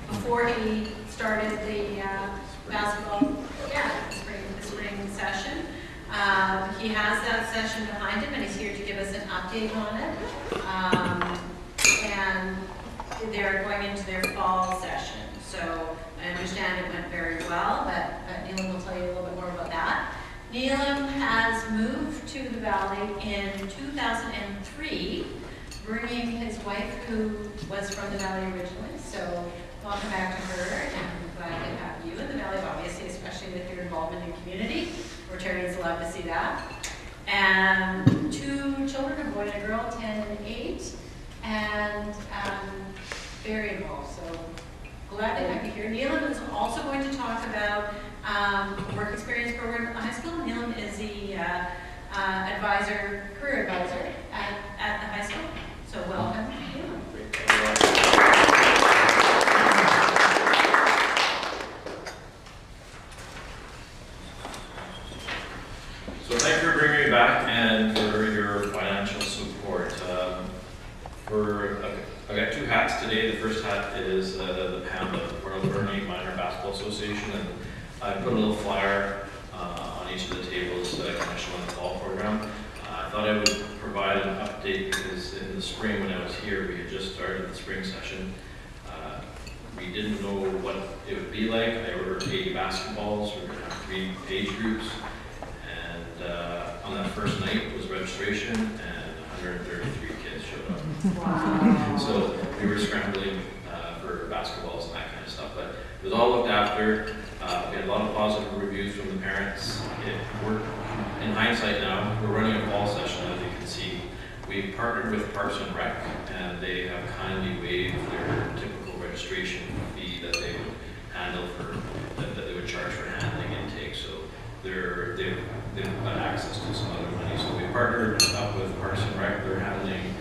before he started the basketball, the spring session. He has that session behind him, and he's here to give us an update on it. And they're going into their fall session. So I understand it went very well, but Neelam will tell you a little bit more about that. Neelam has moved to the Valley in 2003, bringing his wife, who was from the Valley originally. So welcome back to her, and glad to have you in the Valley, obviously, especially with your involvement in community. Rotarians love to see that. And 2 children, a boy and a girl, 10 and 8, and very involved. So glad to have you here. Neelam is also going to talk about work experience program at the high school. Neelam is the career advisor at the high school. So welcome, Neelam. So thank you for bringing me back and for your financial support. I got 2 hats today. The first hat is the PAM, the Alberni Minor Basketball Association, and I put a little flyer on each of the tables that I kind of show in the fall program. I thought I would provide an update because in the spring when I was here, we had just started the spring session. We didn't know what it would be like. I ordered 80 basketballs. We were going to have 3 age groups. And on that first night was registration, and 133 kids showed up. Wow. So we were scrambling for basketballs and that kind of stuff, but it was all looked after. We had a lot of positive reviews from the parents. In hindsight now, we're running a fall session, as you can see. We partnered with Parks and Rec, and they have kindly waived their typical registration fee that they would handle that they would charge for handling intake. So they've got access to some other money. So we partnered up with Parks and Rec. They're handling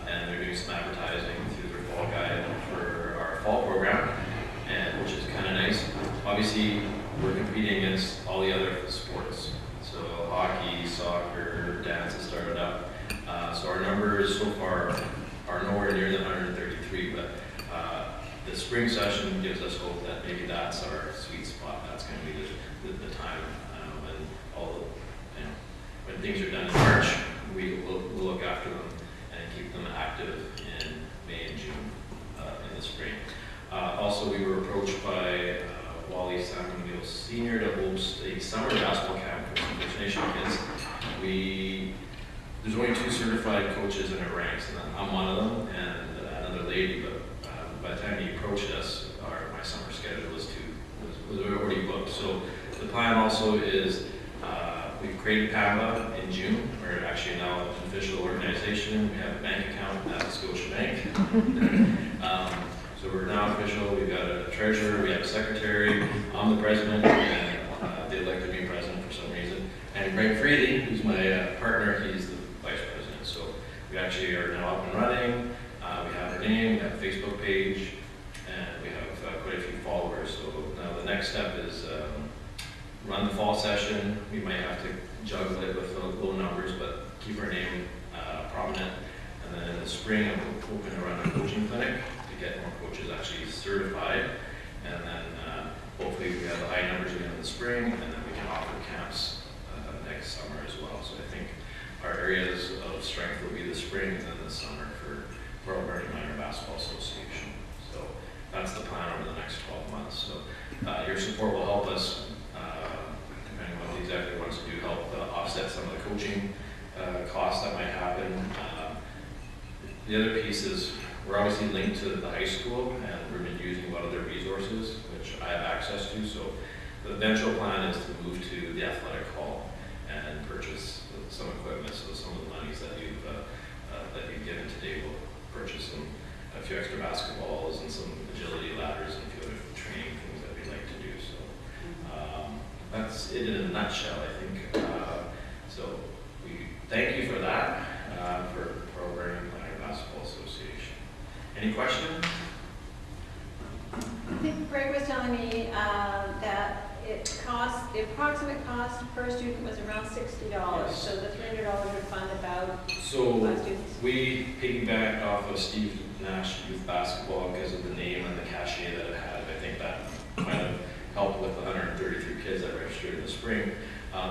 and they're doing some advertising through their fall guide for our fall program, and which is kind of nice. Obviously, we're competing against all the other sports. So hockey, soccer, dance has started up. So our numbers so far are nowhere near the 133, but the spring session gives us hope that maybe that's our sweet spot. That's going to be the time when things are done in March, we'll look after them and keep them active in May and June in the spring. Also, we were approached by Wally Samuel Sr. to host a summer basketball camp for some First Nation kids. There's only 2 certified coaches in our ranks, and I'm one of them, and another lady, but by the time he approached us, my summer schedule was already booked. So the plan also is we've created PAMA in June. We're actually now an official organization. We have a bank account at the Scotia Bank. So we're now official. We've got a treasurer, we have a secretary. I'm the president, and they'd like to be president for some reason. And Greg Freely, who's my partner, he's the vice president. So we actually are now up and running. We have our name, we have a Facebook page, and we have quite a few followers. So now the next step is run the fall session. We might have to juggle it with low numbers, but keep our name prominent. And then in the spring, I'm hoping to run a coaching clinic to get more coaches actually certified. And then hopefully we have the high numbers again in the spring, and then we can offer camps next summer as well. So I think our areas of strength will be the spring and then the summer for Alberni Minor Basketball Association. So that's the plan over the next 12 months. So your support will help us, depending on what the executive wants to do, help offset some of the coaching costs that might happen. The other piece is we're obviously linked to the high school, and we've been using a lot of their resources, which I have access to. So the eventual plan is to move to the athletic hall and purchase some equipment. So some of the monies that you've given today will purchase a few extra basketballs and some agility ladders and a few other training things that we'd like to do. So that's it in a nutshell, I think. So we thank you for that, for Alberni Minor Basketball Association. Any questions? I think Greg was telling me that it costs the approximate cost per student was around $60. Yes. So the $300 would fund about So 5 students. we piggybacked off of Steve Nash Youth Basketball because of the name and the cachet that it had. I think that kind of helped with the 133 kids that registered in the spring.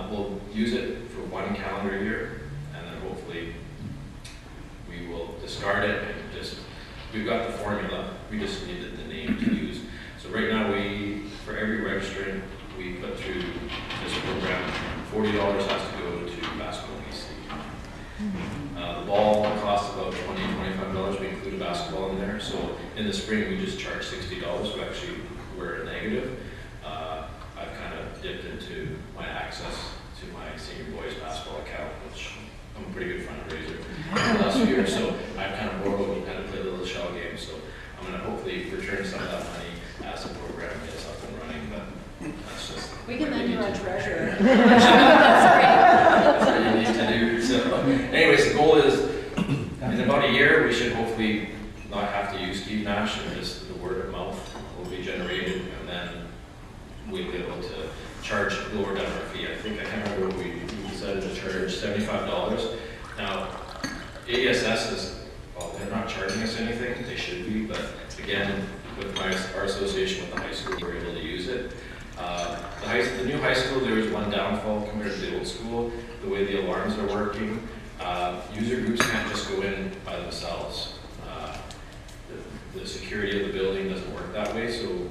We'll use it for 1 calendar year, and then hopefully we will discard it and we've got the formula, we just needed the name to use. So right now for every registrant, we put through this program, $40 has to go to basketball BC. The ball costs about $20, $25. We include a basketball in there. So in the spring, we just charge $60. So actually, we're a negative. I've kind of dipped into my access to my senior boys basketball account, which I'm a pretty good fundraiser the last few years. So I've kind of borrowed and kind of played a little shell game. So I'm going to hopefully return some of that money as the program gets up and running. But that's just We can what lend you need a to do. treasure. That's what you need to do. So, anyways, the goal is in about a year we should hopefully not have to use Steve Nash, and just the word of mouth will be generated, and then we'll be able to charge lower down our fee. I can't remember what we decided to charge $75. Now, ASS is, well, they're not charging us anything. They should be, but again, with our association with the high school, we're able to use it. The new high school, there is one downfall compared to the old school. The way the alarms are working, user groups can't just go in by themselves. The security of the building doesn't work that way, so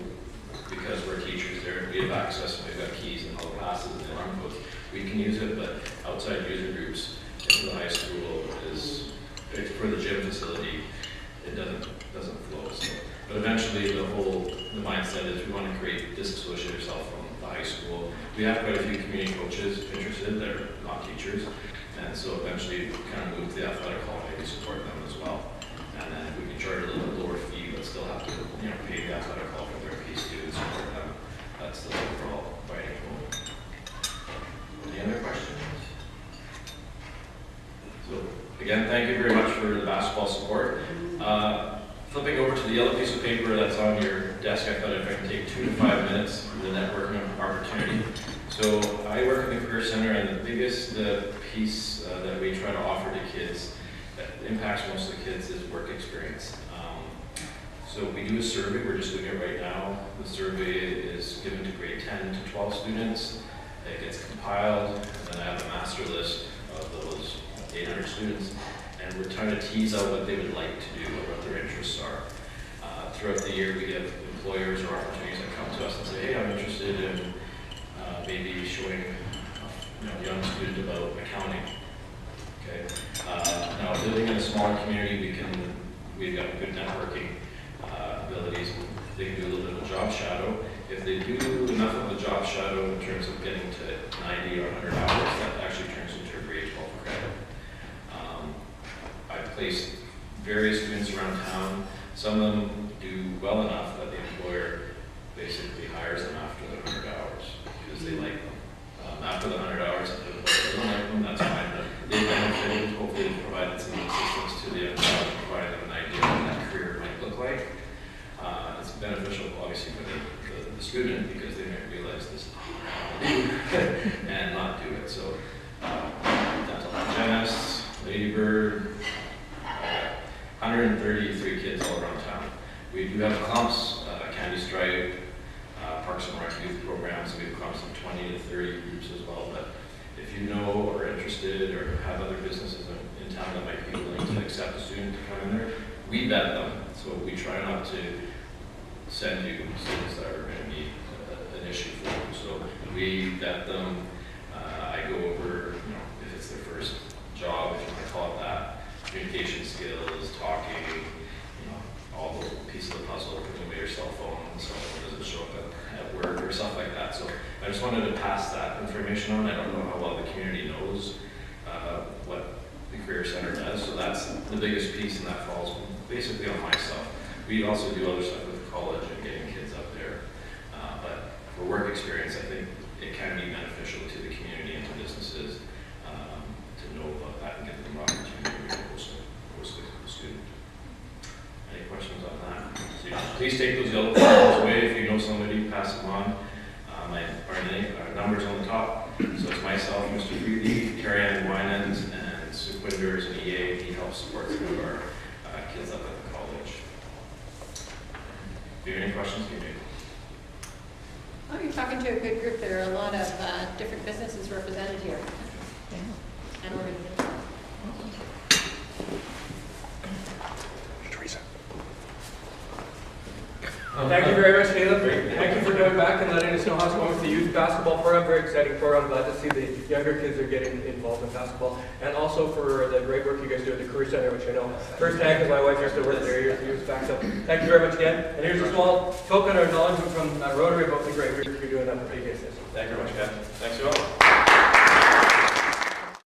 because we're teachers there, we have access, and we've got keys and all the passes and alarm codes, we can use it, but outside user groups into the high school it's for the gym facility, it doesn't flow. So, but eventually the mindset is we want to disassociate ourselves from the high school. We have quite a few community coaches interested that are not teachers, and so eventually kind of move to the athletic hall, maybe support them as well. And then if we can charge a little bit lower fee, but still have to pay the athletic hall for their piece too and support them. That's the overall writing goal. Any other questions? So again, thank you very much for the basketball support. Flipping over to the yellow piece of paper that's on your desk, I thought if I can take 2 to 5 minutes for the networking opportunity. So I work in the Career Center, and the biggest piece that we try to offer to kids that impacts most of the kids is work experience. So we do a survey, we're just doing it right now. The survey is given to grade 10 to 12 students. It gets compiled, and then I have a master list of those 800 students. And we're trying to tease out what they would like to do or what their interests are. Throughout the year, we have employers or opportunities that come to us and say, hey, I'm interested in maybe showing a young student about accounting. Okay. Now, living in a smaller community, we've got good networking abilities. They can do a little bit of a job shadow. If they do enough of a job shadow in terms of getting to 90 or 100 hours, that actually turns into a grade 12 credit. I've placed various students around town. Some of them do well enough that the employer basically hires them after the 100 hours because they like them. After the 100 hours, if the employer doesn't like them, that's fine. But they benefited, hopefully they've provided some assistance to the employer, providing them an idea of what that career might look like. It's beneficial, obviously, for the student because they might realize this is what they do and not do it. So, dental hygienists, Ladybird, 133 kids all around town. We do have clumps, Candy Stripe, Parks and Rec youth programs. We have clumps of 20 to 30 groups as well. But if you know or are interested or have other businesses in town that might be willing to accept a student to come in there, we vet them. So we try not to send you students that are going to be an issue for you. So we vet them. I go over, if it's their first job, if you want to call it that, communication skills, talking, all those pieces of the puzzle, putting away your cell phone, so it doesn't show up at work or stuff like that. So I just wanted to pass that information on. I don't know how well the community knows what the Career Center does, so that's the biggest piece, and that falls basically on myself. We also do other stuff with college and getting kids up there, but for work experience, I think it can be beneficial to the community and to businesses to know about that and get them opportunity to post a student. Any questions on that? So please take those yellow cards away. If you know somebody, pass them on. My name, numbers on the top. So it's myself, Mr. Freely, Carrie Ann Winans, and Sue Quinders and EA. He helps support some of our kids up at the college. Do you have any questions? Oh, you're talking to a good group. There are a lot of different businesses represented here. And organizations. Thank you very much, Neelam. Thank you for coming back and letting us know how it's going with the youth basketball program. Very exciting program. Glad to see the younger kids are getting involved in basketball. And also for the great work you guys do at the Career Center, which I know firsthand because my wife used to work there years back. So thank you very much again. And here's a small token of acknowledgement from Rotary about the great work you're doing up at PKSS. Thank you very much, Ken. Thanks, you all.